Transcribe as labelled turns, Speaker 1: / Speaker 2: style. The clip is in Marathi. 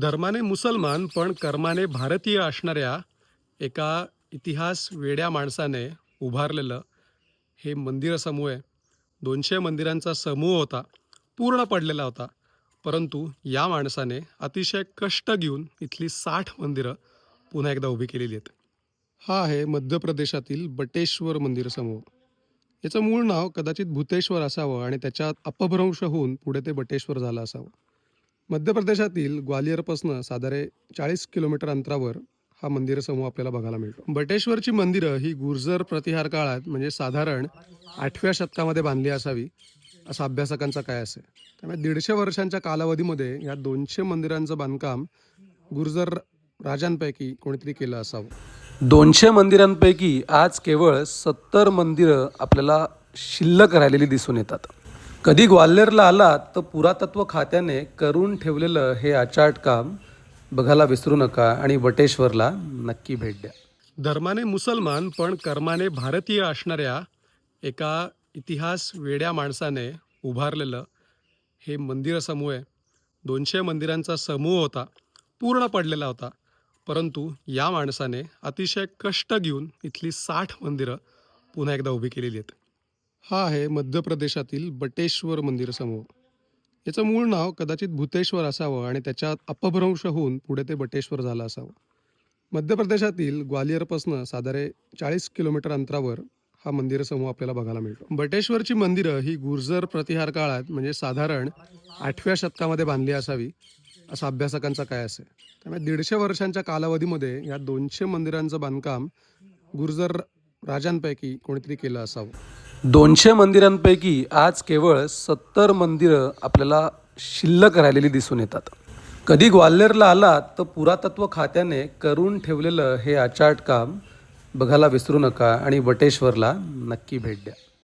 Speaker 1: धर्माने मुसलमान पण कर्माने भारतीय असणाऱ्या एका इतिहास वेड्या माणसाने उभारलेलं हे मंदिर समूह आहे. 200 मंदिरांचा समूह होता, पूर्ण पडलेला होता. परंतु या माणसाने अतिशय कष्ट घेऊन इथली 60 मंदिरं पुन्हा एकदा उभी केलेली आहेत. हा आहे मध्य प्रदेशातील बटेश्वर मंदिर समूह. याचं मूळ नाव कदाचित भूतेश्वर असावं आणि त्याच्यात अपभ्रंश होऊन पुढे ते बटेश्वर झालं असावं. मध्य प्रदेशातील ग्वालियरपासून साधारे 40 किलोमीटर अंतरावर हा मंदिर समूह आपल्याला बघायला मिळतो. बटेश्वरची मंदिरं ही गुर्जर प्रतिहार काळात म्हणजे साधारण 8व्या शतकामध्ये बांधली असावी असा अभ्यासकांचा कयास आहे. त्यामुळे 150 वर्षांच्या कालावधीमध्ये या 200 मंदिरांचं बांधकाम गुर्जर राजांपैकी कोणीतरी केलं असावं. 200 मंदिरांपैकी आज केवळ 70 मंदिरं आपल्याला शिल्लक राहिलेली दिसून येतात. कधी ग्वाल्हेरला आलात तर पुरातत्व खात्याने करून ठेवलेलं हे आचाट काम बघायला विसरू नका आणि बटेश्वरला नक्की भेट द्या. धर्माने मुसलमान पण कर्माने भारतीय असणाऱ्या एका इतिहास वेड्या माणसाने उभारलेलं हे मंदिर समूह आहे. 200 मंदिरांचा समूह होता, पूर्ण पडलेला होता. परंतु या माणसाने अतिशय कष्ट घेऊन इथली 60 मंदिरं पुन्हा एकदा उभी केलेली आहेत. हा आहे मध्य प्रदेशातील बटेश्वर मंदिर समूह. याचं मूळ नाव कदाचित भूतेश्वर असावं आणि त्याच्यात अपभ्रंश होऊन पुढे ते बटेश्वर झालं असावं. मध्य प्रदेशातील ग्वालियरपासून साधारे 40 किलोमीटर अंतरावर हा मंदिर समूह आपल्याला बघायला मिळतो. बटेश्वरची मंदिरं ही गुर्जर प्रतिहार काळात म्हणजे साधारण 8व्या शतकामध्ये बांधली असावी असा अभ्यासकांचा कयास आहे. त्यामुळे 150 वर्षांच्या कालावधीमध्ये या 200 मंदिरांचं बांधकाम गुर्जर राजांपैकी कोणीतरी केलं असावं. 200 मंदिरांपैकी आज केवळ 70 मंदिरं आपल्याला शिल्लक राहिलेली दिसून येतात. कधी ग्वाल्हेरला आलात तर पुरातत्व खात्याने करून ठेवलेलं हे आचाट काम बघायला विसरू नका आणि बटेश्वरला नक्की भेट द्या.